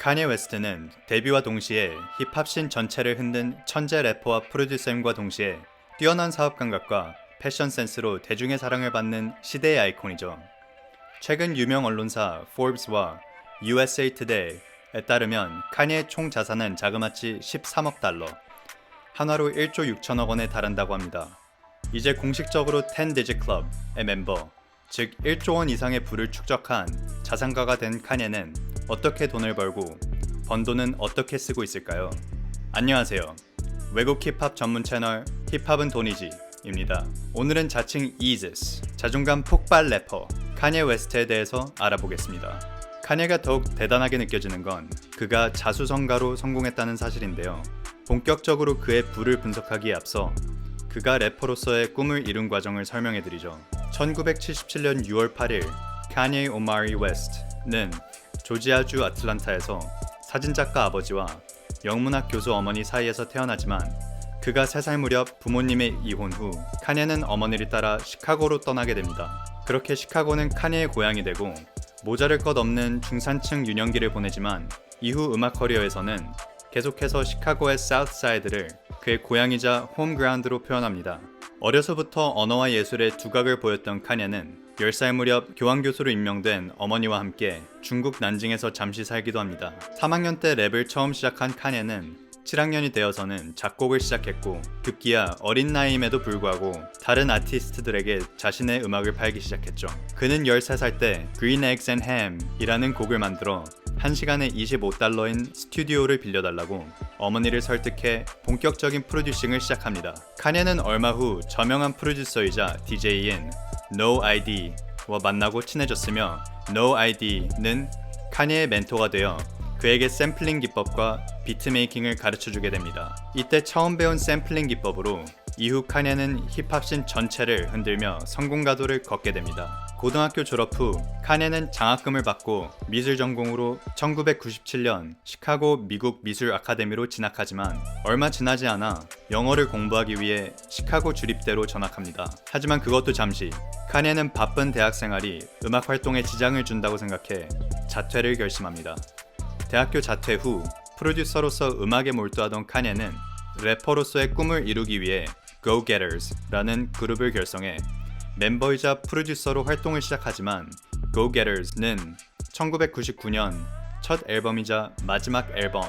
카니에 웨스트는 데뷔와 동시에 힙합씬 전체를 흔든 천재 래퍼와 프로듀서임과 동시에 뛰어난 사업 감각과 패션 센스로 대중의 사랑을 받는 시대의 아이콘이죠. 최근 유명 언론사 Forbes와 USA Today에 따르면 카니의 총 자산은 자그마치 13억 달러, 한화로 1조 6천억 원에 달한다고 합니다. 이제 공식적으로 10-digit club의 멤버, 즉 1조 원 이상의 부를 축적한 자산가가 된 카니에는 어떻게 돈을 벌고 번 돈은 어떻게 쓰고 있을까요? 안녕하세요. 외국 힙합 전문 채널 힙합은 돈이지 입니다. 오늘은 자칭 이지스, 자존감 폭발 래퍼 카니에 웨스트에 대해서 알아보겠습니다. 카니에가 더욱 대단하게 느껴지는 건 그가 자수성가로 성공했다는 사실인데요. 본격적으로 그의 부를 분석하기에 앞서 그가 래퍼로서의 꿈을 이룬 과정을 설명해드리죠. 1977년 6월 8일 카니에 오마리 웨스트는 조지아주 아틀란타에서 사진작가 아버지와 영문학 교수 어머니 사이에서 태어나지만 그가 3살 무렵 부모님의 이혼 후 카니에는 어머니를 따라 시카고로 떠나게 됩니다. 그렇게 시카고는 카니에의 고향이 되고 모자랄 것 없는 중산층 유년기를 보내지만 이후 음악 커리어에서는 계속해서 시카고의 사우스사이드를 그의 고향이자 홈그라운드로 표현합니다. 어려서부터 언어와 예술의 두각을 보였던 카니에는 10살 무렵 교환교수로 임명된 어머니와 함께 중국 난징에서 잠시 살기도 합니다. 3학년 때 랩을 처음 시작한 카니에는 7학년이 되어서는 작곡을 시작했고 급기야 어린 나이임에도 불구하고 다른 아티스트들에게 자신의 음악을 팔기 시작했죠. 그는 13살 때 Green Eggs and Ham 이라는 곡을 만들어 1시간에 25달러인 스튜디오를 빌려달라고 어머니를 설득해 본격적인 프로듀싱을 시작합니다. 카니에는 얼마 후 저명한 프로듀서이자 DJ인 No ID와 만나고 친해졌으며 No ID는 카니에의 멘토가 되어 그에게 샘플링 기법과 비트메이킹을 가르쳐주게 됩니다. 이때 처음 배운 샘플링 기법으로 이후 카니에는 힙합씬 전체를 흔들며 성공 가도를 걷게 됩니다. 고등학교 졸업 후 카니에는 장학금을 받고 미술 전공으로 1997년 시카고 미국 미술 아카데미로 진학하지만 얼마 지나지 않아 영어를 공부하기 위해 시카고 주립대로 전학합니다. 하지만 그것도 잠시. 카니에는 바쁜 대학 생활이 음악 활동에 지장을 준다고 생각해 자퇴를 결심합니다. 대학교 자퇴 후 프로듀서로서 음악에 몰두하던 카니에는 래퍼로서의 꿈을 이루기 위해 Go Getters라는 그룹을 결성해 멤버이자 프로듀서로 활동을 시작하지만 Go Getters는 1999년 첫 앨범이자 마지막 앨범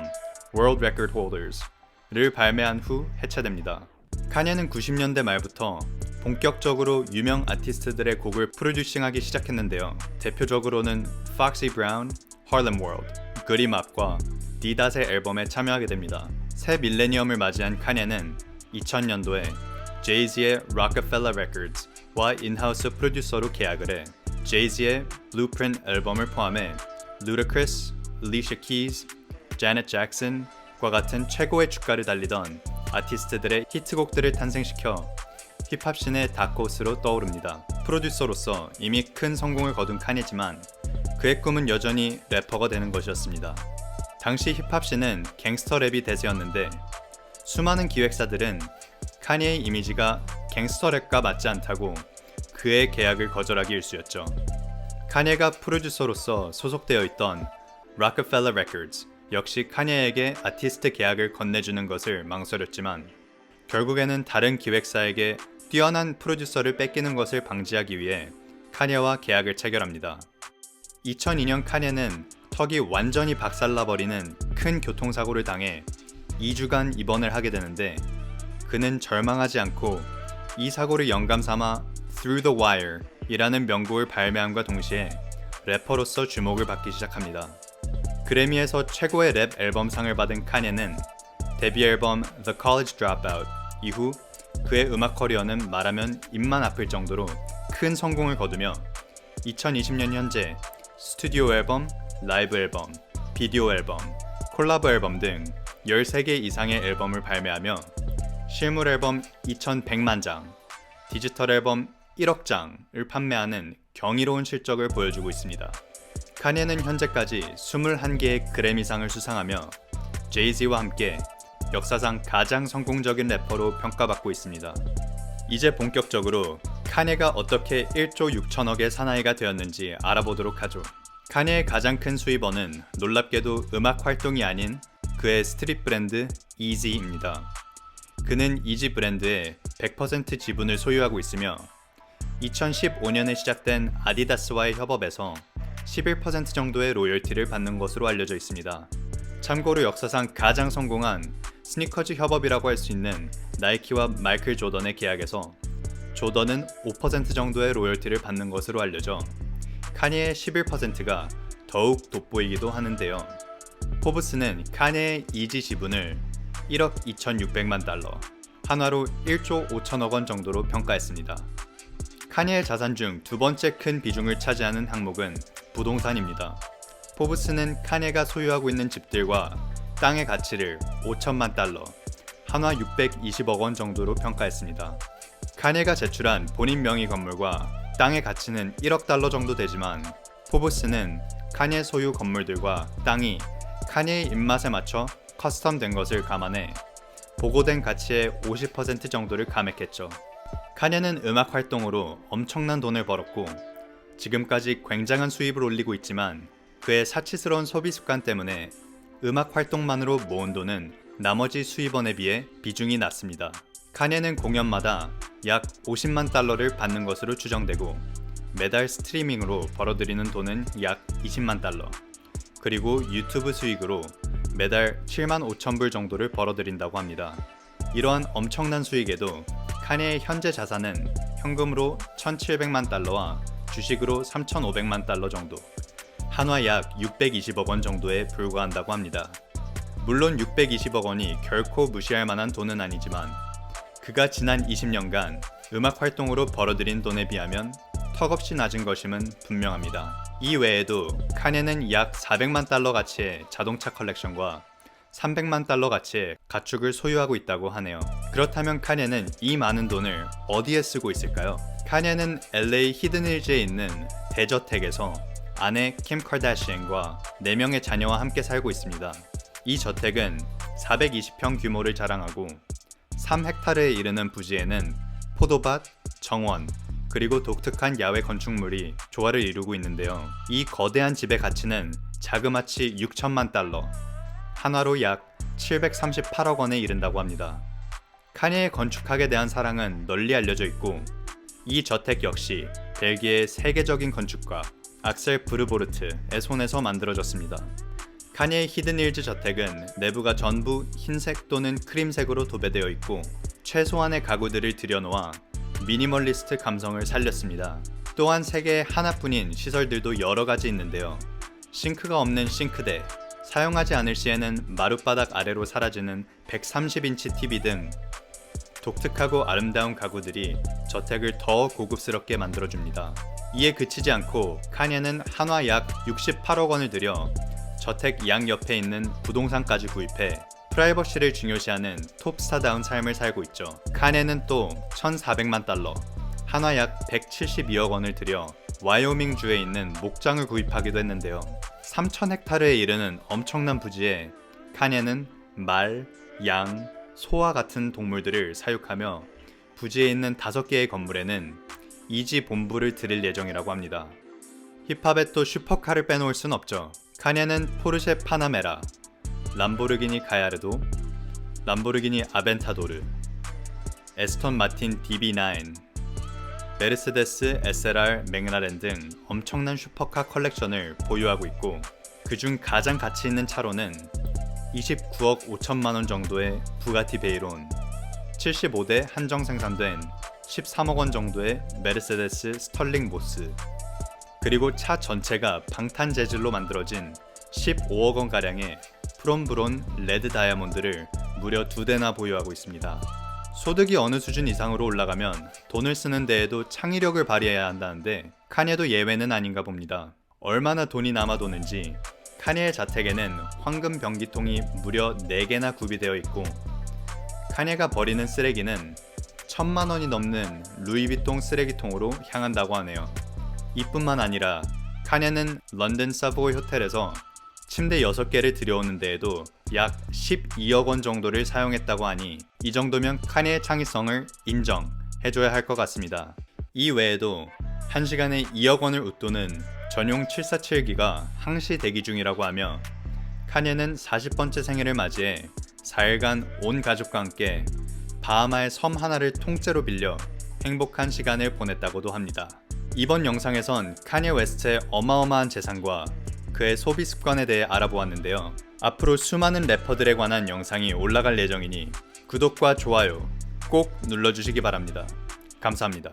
World Record Holders를 발매한 후 해체됩니다. 카니에는 90년대 말부터 본격적으로 유명 아티스트들의 곡을 프로듀싱하기 시작했는데요. 대표적으로는 Foxy Brown, Harlem World, 그림앞과 디닷의 앨범에 참여하게 됩니다. 새 밀레니엄을 맞이한 카니에는 2000년도에 제이지의 Rockefeller Records와 인하우스 프로듀서로 계약을 해 제이지의 Blueprint 앨범을 포함해 Ludacris, Alicia Keys, Janet Jackson과 같은 최고의 주가를 달리던 아티스트들의 히트곡들을 탄생시켜 힙합씬의 다크호스로 떠오릅니다. 프로듀서로서 이미 큰 성공을 거둔 카니지만 그의 꿈은 여전히 래퍼가 되는 것이었습니다. 당시 힙합씬은 갱스터 랩이 대세였는데 수많은 기획사들은 카니에의 이미지가 갱스터 랩과 맞지 않다고 그의 계약을 거절하기 일쑤였죠. 카니에가 프로듀서로서 소속되어 있던 Rockefeller Records 역시 카니에에게 아티스트 계약을 건네주는 것을 망설였지만 결국에는 다른 기획사에게 뛰어난 프로듀서를 뺏기는 것을 방지하기 위해 카니에와 계약을 체결합니다. 2002년 카니에는 턱이 완전히 박살나버리는 큰 교통사고를 당해 2주간 입원을 하게 되는데 그는 절망하지 않고 이 사고를 영감 삼아 Through the Wire 이라는 명곡을 발매함과 동시에 래퍼로서 주목을 받기 시작합니다. 그래미에서 최고의 랩 앨범상을 받은 카니에는 데뷔 앨범 The College Dropout 이후 그의 음악 커리어는 말하면 입만 아플 정도로 큰 성공을 거두며 2020년 현재 스튜디오 앨범, 라이브 앨범, 비디오 앨범, 콜라보 앨범 등 13개 이상의 앨범을 발매하며 실물 앨범 2100만 장, 디지털 앨범 1억 장을 판매하는 경이로운 실적을 보여주고 있습니다. 카니에는 현재까지 21개의 그래미상을 수상하며 제이지와 함께 역사상 가장 성공적인 래퍼로 평가받고 있습니다. 이제 본격적으로 카니에가 어떻게 1조 6천억의 사나이가 되었는지 알아보도록 하죠. 카니의 가장 큰 수입원은 놀랍게도 음악 활동이 아닌 그의 스트릿 브랜드 이지입니다. 그는 이지 브랜드의 100% 지분을 소유하고 있으며 2015년에 시작된 아디다스와의 협업에서 11% 정도의 로열티를 받는 것으로 알려져 있습니다. 참고로 역사상 가장 성공한 스니커즈 협업이라고 할 수 있는 나이키와 마이클 조던의 계약에서 조던은 5% 정도의 로열티를 받는 것으로 알려져 카니의 11%가 더욱 돋보이기도 하는데요. 포브스는 카니의 이지 지분을 1억 2,600만 달러, 한화로 1조 5천억 원 정도로 평가했습니다. 카니의 자산 중 두 번째 큰 비중을 차지하는 항목은 부동산입니다. 포브스는 카니가 소유하고 있는 집들과 땅의 가치를 5천만 달러, 한화 620억 원 정도로 평가했습니다. 카니가 제출한 본인 명의 건물과 땅의 가치는 1억 달러 정도 되지만 포브스는 카니의 소유 건물들과 땅이 카니의 입맛에 맞춰 커스텀된 것을 감안해 보고된 가치의 50% 정도를 감액했죠. 카니는 음악 활동으로 엄청난 돈을 벌었고 지금까지 굉장한 수입을 올리고 있지만 그의 사치스러운 소비 습관 때문에 음악 활동만으로 모은 돈은 나머지 수입원에 비해 비중이 낮습니다. 카니는 공연마다 약 50만 달러를 받는 것으로 추정되고 매달 스트리밍으로 벌어들이는 돈은 약 20만 달러, 그리고 유튜브 수익으로 매달 7만 5천 불 정도를 벌어들인다고 합니다. 이러한 엄청난 수익에도 카니의 현재 자산은 현금으로 1,700만 달러와 주식으로 3,500만 달러 정도, 한화 약 620억 원 정도에 불과한다고 합니다. 물론 620억 원이 결코 무시할 만한 돈은 아니지만 그가 지난 20년간 음악 활동으로 벌어들인 돈에 비하면 턱없이 낮은 것임은 분명합니다. 이 외에도 카니는 약 400만 달러 가치의 자동차 컬렉션과 300만 달러 가치의 가축을 소유하고 있다고 하네요. 그렇다면 카니는 이 많은 돈을 어디에 쓰고 있을까요? 카니는 LA 히든힐즈에 있는 대저택에서 아내 킴 카다시안과 4명의 자녀와 함께 살고 있습니다. 이 저택은 420평 규모를 자랑하고 3헥타르에 이르는 부지에는 포도밭, 정원, 그리고 독특한 야외 건축물이 조화를 이루고 있는데요. 이 거대한 집의 가치는 자그마치 6천만 달러, 한화로 약 738억 원에 이른다고 합니다. 카니의 건축학에 대한 사랑은 널리 알려져 있고 이 저택 역시 벨기에의 세계적인 건축가 악셀 브르보르트의 손에서 만들어졌습니다. 카니의 히든힐즈 저택은 내부가 전부 흰색 또는 크림색으로 도배되어 있고 최소한의 가구들을 들여놓아 미니멀리스트 감성을 살렸습니다. 또한 세계에 하나뿐인 시설들도 여러 가지 있는데요. 싱크가 없는 싱크대, 사용하지 않을 시에는 마룻바닥 아래로 사라지는 130인치 TV 등 독특하고 아름다운 가구들이 저택을 더 고급스럽게 만들어줍니다. 이에 그치지 않고 카니는 한화 약 68억 원을 들여 저택 양옆에 있는 부동산까지 구입해 프라이버시를 중요시하는 톱스타다운 삶을 살고 있죠. 카니는 또 1,400만 달러, 한화 약 172억 원을 들여 와이오밍주에 있는 목장을 구입하기도 했는데요. 3,000헥타르에 이르는 엄청난 부지에 카니는 말, 양, 소와 같은 동물들을 사육하며 부지에 있는 5개의 건물에는 이지 본부를 들일 예정이라고 합니다. 힙합에 또 슈퍼카를 빼놓을 순 없죠. 카니는 포르쉐 파나메라, 람보르기니 가야르도, 람보르기니 아벤타도르, 에스턴 마틴 DB9, 메르세데스 SLR 맥라렌 등 엄청난 슈퍼카 컬렉션을 보유하고 있고 그중 가장 가치 있는 차로는 29억 5천만 원 정도의 부가티 베이론, 75대 한정 생산된 13억 원 정도의 메르세데스 스털링 모스, 그리고 차 전체가 방탄 재질로 만들어진 15억 원가량의 프롬브론 레드 다이아몬드를 무려 2대나 보유하고 있습니다. 소득이 어느 수준 이상으로 올라가면 돈을 쓰는 데에도 창의력을 발휘해야 한다는데 카니도 예외는 아닌가 봅니다. 얼마나 돈이 남아도는지 카니의 자택에는 황금 변기통이 무려 4개나 구비되어 있고 카니가 버리는 쓰레기는 1,000만 원이 넘는 루이비통 쓰레기통으로 향한다고 하네요. 이뿐만 아니라 카니는 런던 서브웨이 호텔에서 침대 6개를 들여오는 데에도 약 12억 원 정도를 사용했다고 하니 이 정도면 카니의 창의성을 인정해줘야 할 것 같습니다. 이 외에도 1시간에 2억 원을 웃도는 전용 747기가 항시 대기 중이라고 하며 카니에는 40번째 생일을 맞이해 4일간 온 가족과 함께 바하마의 섬 하나를 통째로 빌려 행복한 시간을 보냈다고도 합니다. 이번 영상에선 카니에 웨스트의 어마어마한 재산과 그의 소비 습관에 대해 알아보았는데요. 앞으로 수많은 래퍼들에 관한 영상이 올라갈 예정이니 구독과 좋아요 꼭 눌러주시기 바랍니다. 감사합니다.